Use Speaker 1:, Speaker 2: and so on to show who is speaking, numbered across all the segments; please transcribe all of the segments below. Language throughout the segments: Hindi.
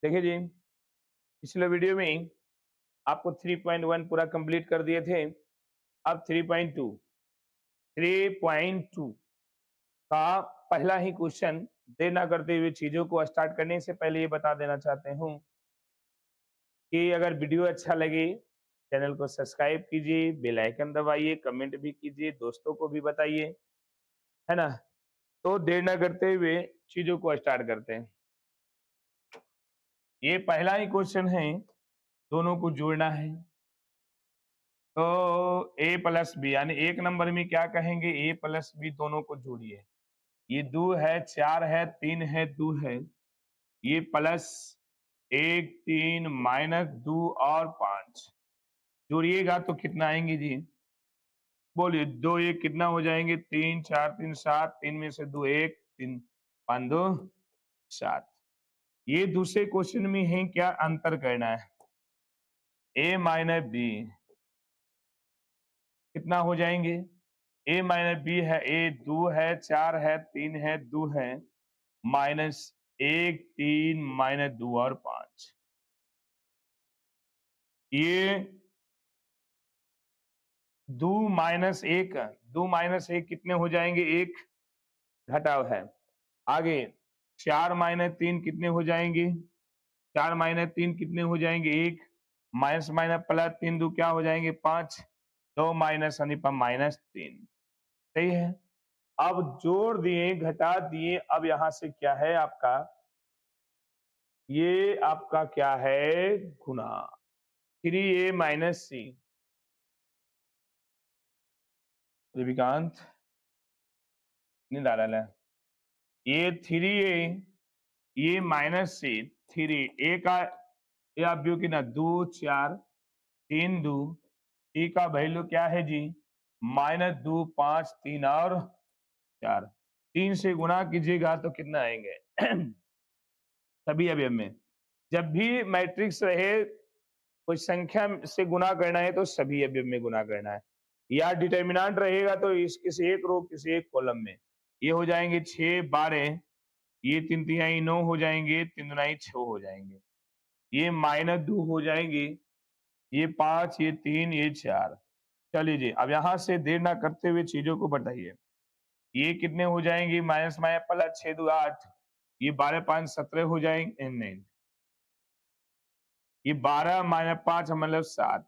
Speaker 1: देखिए जी, पिछले वीडियो में आपको 3.1 पूरा कंप्लीट कर दिए थे। अब 3.2 का पहला ही क्वेश्चन देर ना करते हुए चीजों को स्टार्ट करने से पहले ये बता देना चाहते हूँ कि अगर वीडियो अच्छा लगे चैनल को सब्सक्राइब कीजिए, बेल आइकन दबाइए, कमेंट भी कीजिए, दोस्तों को भी बताइए, है ना। तो देर ना करते हुए चीजों को स्टार्ट करते हैं। ये पहला ही क्वेश्चन है, दोनों को जोड़ना है। तो ए प्लस बी यानी एक नंबर में क्या कहेंगे, ए प्लस बी दोनों को जोड़िए। ये 2 है, 4 है, 3 है, 2 है। ये प्लस 1 3 माइनस 2 और 5 जोड़िएगा तो कितना आएंगे जी? बोलिए। 2 1 कितना हो जाएंगे? 3 4 3 7, 3 में से 2 1 3 5 2 7। ये दूसरे क्वेश्चन में है, क्या अंतर करना है। ए माइनस बी कितना हो जाएंगे? ए माइनस बी है, ए 2 है, 4 है, 3 है, 2 है, माइनस 1 3 माइनस 2 और 5। ये 2 माइनस 1, 2 माइनस 1 कितने हो जाएंगे? 1 घटाव है। आगे 4 माइनस 3 कितने हो जाएंगे? 4 माइनस 3 कितने हो जाएंगे? 1 माइनस माइनस प्लस 3 2 क्या हो जाएंगे? 5। 2 माइनस यानी माइनस 3। सही है। अब जोड़ दिए, घटा दिए, अब यहां से क्या है आपका? ये आपका क्या है? गुना 3a माइनस सी। रविकांत नींद आ रहा है। ये 3a, ये माइनस सी 3 a का ये आप व्यू की ना 2 4 3 2 e का वैल्यू क्या है जी? माइनस 2 5 3 और 4। 3 से गुणा कीजिएगा तो कितना आएंगे? सभी अवयव में जब भी मैट्रिक्स रहे, कोई संख्या से गुना करना है तो सभी अवयव में गुना करना है। या डिटर्मिनेंट रहेगा तो इस किसी एक रो किसी एक कॉलम में। ये हो जाएंगे 6 12, ये 3 तिहाई 9 हो जाएंगे, 3 दुनाई 6 हो जाएंगे। ये माइनस 2 हो जाएंगे, ये 5, ये 3, ये 4। चलिए जी, अब यहां से देर ना करते हुए चीजों को बताइए। ये कितने हो जाएंगे? माइनस माइनस प्लस 6 2 8, ये 12 5 17 हो जाएंगे। नहीं, ये 12 माइनस 5 मतलब 7।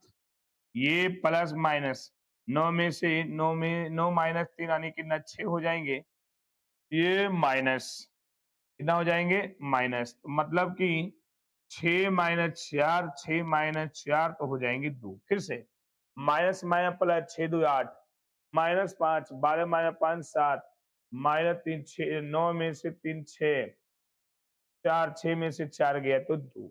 Speaker 1: ये प्लस माइनस 9 में से 9 में 9 माइनस 3 यानी कितना? 6 हो जाएंगे। ये माइनस कितना हो जाएंगे? माइनस, तो मतलब कि 6 माइनस 4, 6 माइनस 4 तो हो जाएंगे 2। फिर से minus minus plus 6 2 8, minus 5 12 minus 5 7, minus 3 6, 9 में से 3 6, 4 6 में से 4 गया तो 2।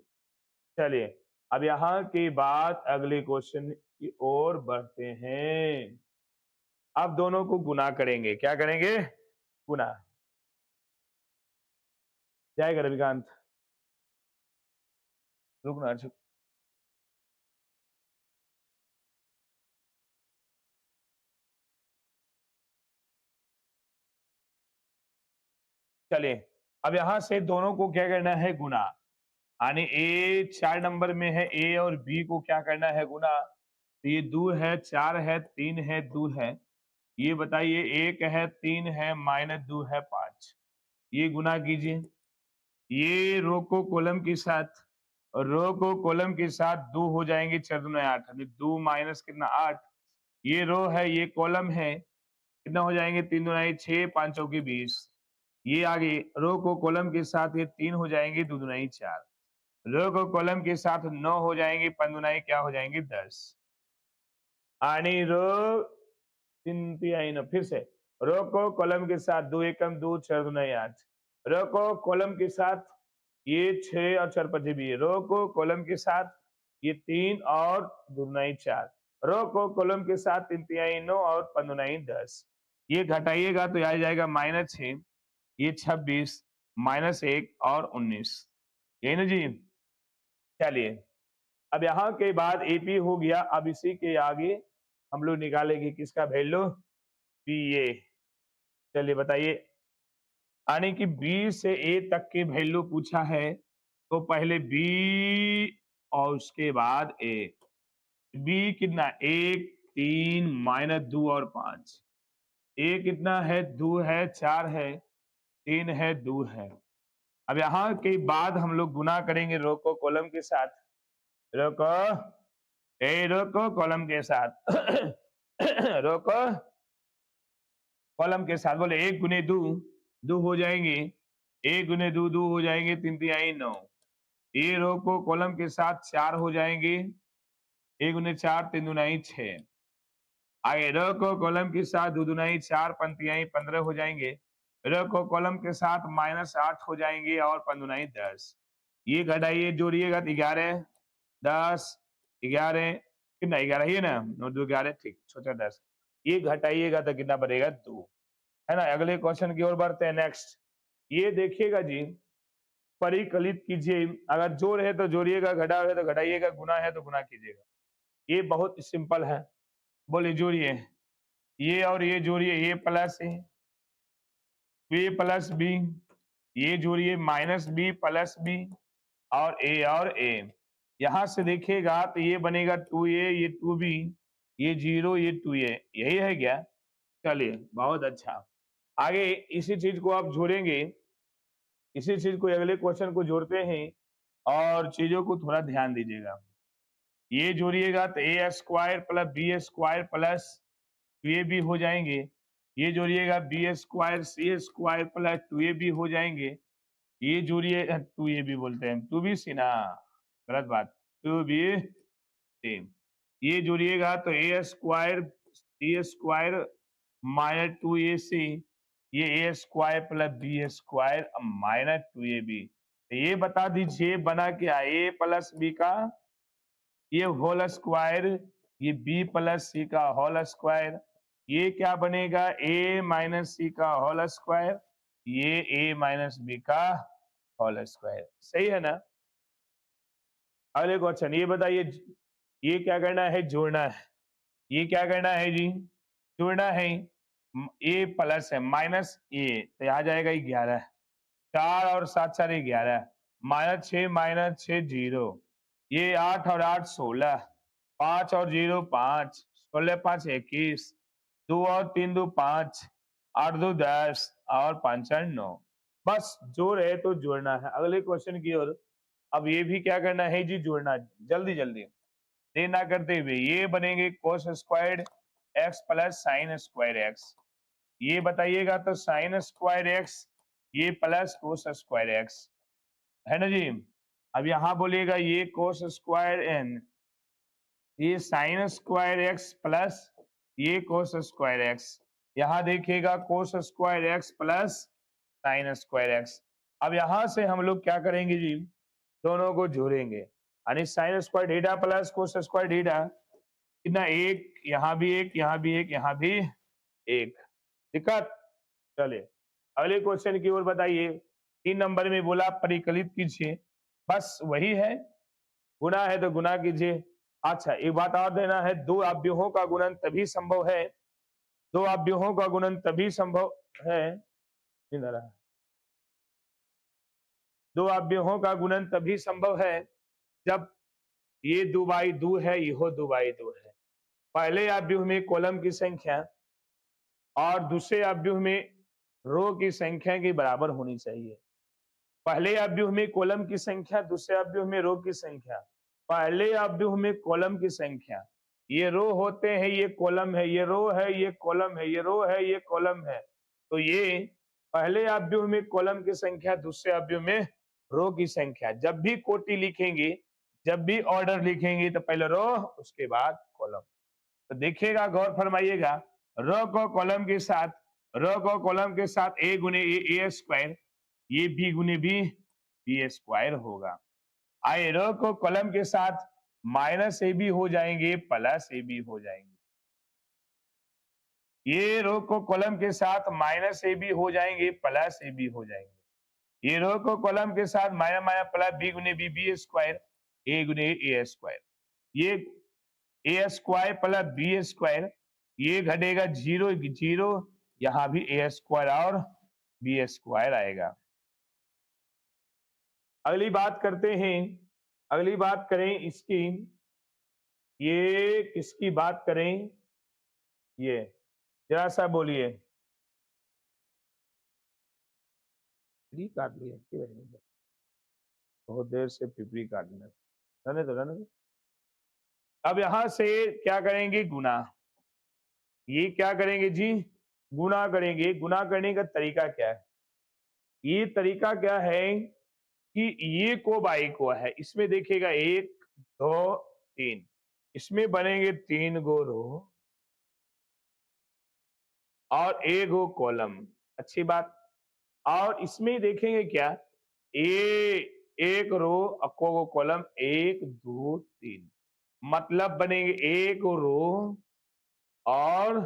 Speaker 1: चलिए, अब यहाँ की बात अगले क्वेश्चन की ओर बढ़ते हैं। अब दोनों को गुना करेंगे। क्या करेंगे? गुना। जाएगा रविकांत? रुकना। चलिए, अब यहां से दोनों को क्या करना है? गुना। यानी ए 4 नंबर में है, ए और बी को क्या करना है? गुना। तो ये 2 है, 4 है, 3 है, 2 है। ये बताइए 1 है, 3 है, माइनस 2 है, 5। ये गुना कीजिए। ये रो को कॉलम के साथ, रो को कॉलम के साथ 2 हो जाएंगे, 4 दूना 8, 2 माइनस कितना? 8। ये रो है, ये कॉलम है, कितना हो जाएंगे? 3 दूना 6 5 चौकी 20। ये आगे रो को कॉलम के साथ ये 3 हो जाएंगे, 2 दूना 4। रो को कॉलम के साथ 9 हो जाएंगे, 5 दूना क्या हो जाएंगे? 10। आनी रो 3 तिहाई 9। फिर से रो को कॉलम के साथ 2 एकम 2 4 दूना 8। रो को कॉलम के साथ ये 6 और 4 5 भी। रो को कॉलम के साथ ये 3 और 2 दूना 4। रो को कॉलम के साथ 3 तिहाई 9 और 5 दूना 10। ये घटाइएगा तो आ जाएगा माइनस 6, ये 26, माइनस 1 और 19। यही ना जी? चलिए, अब यहाँ के बाद एपी हो गया। अब इसी के आगे हम लोग निकालेंगे किसका वैल्यू? पीए। चलिए बताइए, यानी कि बी से ए तक के वैल्यू पूछा है। तो पहले बी और उसके बाद ए। बी कितना, 1 3 माइनस 2 और 5। ए कितना है, 2 है, 4 है, 3 है, 2 है। अब यहाँ के बाद हम लोग गुना करेंगे रो को कॉलम के साथ। रो को रो को कॉलम के साथ रो को कॉलम के साथ। बोले 1 गुने 2 2 हो जाएंगे, 1 गुने 2 2 हो जाएंगे, 3 3 9। ए रो को कॉलम के साथ 4 हो जाएंगे, 1 गुने 4 3 2 6। आगे रो को कॉलम के साथ 2 2 4 पंक्तियां 15 हो जाएंगे। रो को कॉलम के साथ -8 हो जाएंगे और 5 2 10। ये घटाइए जोड़िएगा तो 11 10 11 कितना, 11 ही है ना, 9 2 11, ठीक, छोटा 10। ये घटाइएगा तो कितना बनेगा, 2, है ना। अगले क्वेश्चन की ओर बढ़ते हैं। नेक्स्ट ये देखिएगा जी, परिकलित कीजिए। अगर जोड़ है तो जोड़िएगा, घटा है तो घटाइएगा, गुना है तो गुना कीजिएगा। ये बहुत सिंपल है। बोले जोड़िए, ये और ये जोड़िए, ए प्लस बी, ये जोड़िए -b प्लस बी, और ए। यहां से देखिएगा तो ये बनेगा 2a, ये 2b, ये 0, ये 2a। यही है क्या? चलिए बहुत अच्छा। आगे इसी चीज को आप जोड़ेंगे, इसी चीज को अगले क्वेश्चन को जोड़ते हैं और चीजों को थोड़ा ध्यान दीजिएगा। ये जोड़िएगा तो a square plus b square plus ये भी हो जाएंगे। ये जोड़िएगा b square c square plus 2a भी हो जाएंगे। ये जोड़िए, 2a भी बोलते हैं, 2b सी ना, गलत बात, 2b सी। ये जोड़िएगा तो a square c square -2ac, ये a square plus b square -2ab। ये बता दीजिए बना क्या, ए प्लस बी का ये होल स्क्वायर, ये बी प्लस सी का होल स्क्वायर, ये क्या बनेगा, ए माइनस सी का होल स्क्वायर, ये ए माइनस बी का होल स्क्वायर। सही है ना। अगले क्वेश्चन ये बताइए, ये क्या करना है, जोड़ना है। ये क्या करना है जी, जोड़ना है। ए प्लस है माइनस ए तो आ जाएगा 11, 4 और 7 4 11, -6 0, ये 8 और 8 16, 5 और 0 5, 16 5 21, 2 और 3 2 5, 8 2 10 और 5 4 9। बस जोड़ है तो जोड़ना है। अगले क्वेश्चन की ओर। अब ये भी क्या करना है जी, जोड़ना। जल्दी जल्दी देर ना करते हुए ये बनेंगे cos squared x plus sine square x. ये बताइएगा तो साइन स्क्वायर एक्स ये प्लस कोस स्क्वायर एक्स, है ना जी। अब यहां बोलिएगा ये कोस स्क्वायर एन, ये साइन स्क्वायर एक्स प्लस ये कोस स्क्वायर एक्स। यहां देखिएगा cos square x plus sine square x. अब यहां से हम लोग क्या करेंगे जी, दोनों को जोड़ेंगे, यानी sine square theta plus cos square theta कितना, एक, यहां भी एक, यहां भी एक, यहां भी एक। दिक्कत। चलिए अगले क्वेश्चन की ओर बताइए। 3 नंबर में बोला परिकलित कीजिए, बस वही है, गुना है तो गुना कीजिए। अच्छा एक बात और देना है, दो अवयवों का गुणन तभी संभव है, दो अवयवों का गुणन तभी संभव है, दो अवयवों का गुणन तभी संभव है जब ये 2/2 है, यह 2/2 है। पहले अवयव में कॉलम की संख्या और दूसरे अवयव में रो की संख्या के बराबर होनी चाहिए। पहले अवयव में कॉलम की संख्या, दूसरे अवयव में रो की संख्या। पहले अवयव में कॉलम की संख्या, ये रो होते हैं, ये कॉलम है, ये रो है, ये कॉलम है, ये रो है, ये कॉलम है। तो ये पहले अवयव में कॉलम की संख्या, दूसरे अवयव में रो की संख्या। जब भी कोटि लिखेंगे, जब भी ऑर्डर लिखेंगे तो पहले रो उसके बाद कॉलम। तो देखिएगा, गौर फरमाइएगा, रो को कॉलम के साथ, रो को कॉलम के साथ ए गुने ए स्क्वायर, ये बी गुने बी स्क्वायर होगा। आए रो को कॉलम के साथ माइनस ए भी हो जाएंगे, प्लस ए भी हो जाएंगे। ये रो को कॉलम के साथ माइनस ए भी हो जाएंगे, प्लस ए भी हो जाएंगे। ये रो को कॉलम के साथ माइनस माइनस प्लस बी गुने बी स्क्वायर, ए गुने ए स्क्वायर। ये a square plus b square, ये घटेगा 0 0, यहां भी ए स्क्वायर और बी स्क्वायर आएगा। अगली बात करते हैं, अगली बात करें इसकी, ये किसकी बात करें, ये जरा सा बोलिए। पिपरी काट लिया क्यों है? बहुत देर से पिपरी काटना था। रहने दो, रहने दो। अब यहां से क्या करेंगे, गुना। ये क्या करेंगे जी, गुना करेंगे। गुना करने का तरीका क्या है, ये तरीका क्या है कि ये को बाई को है, इसमें देखिएगा 1 2 3, इसमें बनेंगे 3 गो रो और 1 गो कॉलम। अच्छी बात। और इसमें देखेंगे क्या, ए 1 रो अक्को को कॉलम, 1 2 3, मतलब बनेंगे 1 रो और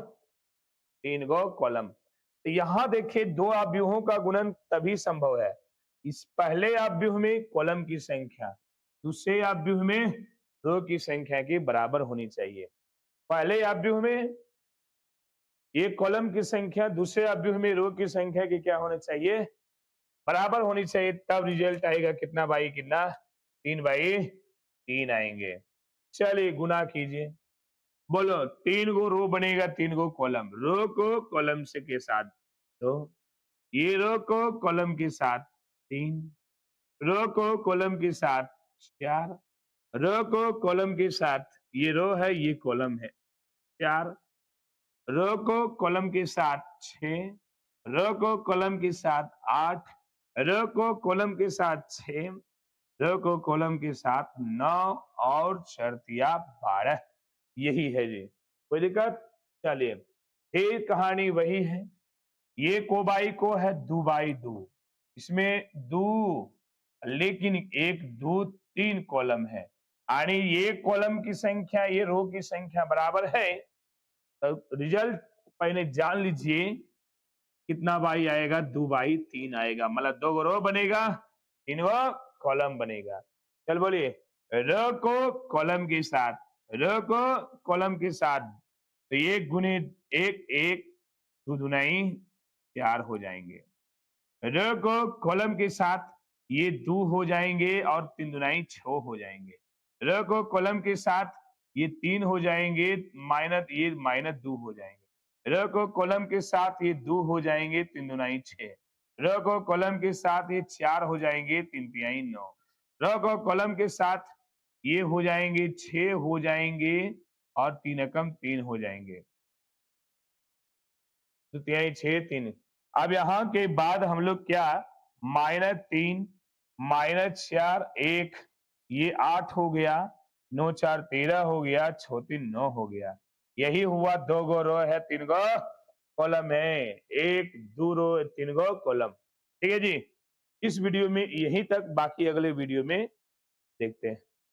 Speaker 1: 3 गो कॉलम। तो यहां देखिए दो अव्यूहों का गुणन तभी संभव है, इस पहले अव्यूह में कॉलम की संख्या दूसरे अव्यूह में रो की संख्या के बराबर होनी चाहिए। पहले अव्यूह में एक कॉलम की संख्या दूसरे अव्यूह में रो की संख्या की क्या होना चाहिए, बराबर होनी चाहिए, तब रिजल्ट आएगा कितना बाई कितना, 3/3 आएंगे। चलिए गुना कीजिए। बोलो, 3 गो रो बनेगा, 3 गो कॉलम, रो को कॉलम से के साथ 2, ये रो को कॉलम के साथ 3, रो को कॉलम के साथ 4, रो को कॉलम के साथ, ये रो है ये कॉलम है 4, रो को कॉलम के साथ 6, रो को कॉलम के साथ 8, रो को कॉलम के साथ 6, रो को कॉलम के साथ 9 और चरतिया 12। यही है जी, कोई दिक्कत। चलिए फिर कहानी वही है, ये को बाई को है 2/2, इसमें 2, लेकिन 1 2 3 कॉलम है, यानी ये कॉलम की संख्या ये रो की संख्या बराबर है, तो रिजल्ट पहले जान लीजिए कितना बाई आएगा, 2/3 आएगा, मतलब 2 गो रो बनेगा, 3 गो कॉलम बनेगा। चल बोलिए, रो को कॉलम के साथ, रो को कॉलम के साथ, तो 1 गुने 1 1, 2 दूनाई 4 हो जाएंगे। र को कॉलम के साथ ये 2 हो जाएंगे और 3 दूनाई 6 हो जाएंगे। र को कॉलम के साथ ये 3 हो जाएंगे, माइनस ये -2 हो जाएंगे। र को कॉलम के साथ ये 2 हो जाएंगे, 3 दूनाई 6। र को कॉलम के साथ ये 4 हो जाएंगे, 3 तिहाई 9। र को कॉलम के साथ ये हो जाएंगे 6 हो जाएंगे और 3 एकम 3 हो जाएंगे, तो तिहाई 6 3। अब यहां के बाद हम लोग क्या, -3 -4 1, ये 8 हो गया, 9 4 13 हो गया, 6 3 9 हो गया। यही हुआ, 2 गो रो है, 3 गो कॉलम है, 1 2 रो 3 गो कॉलम। ठीक है जी, इस वीडियो में यहीं तक, बाकी अगले वीडियो में देखते हैं।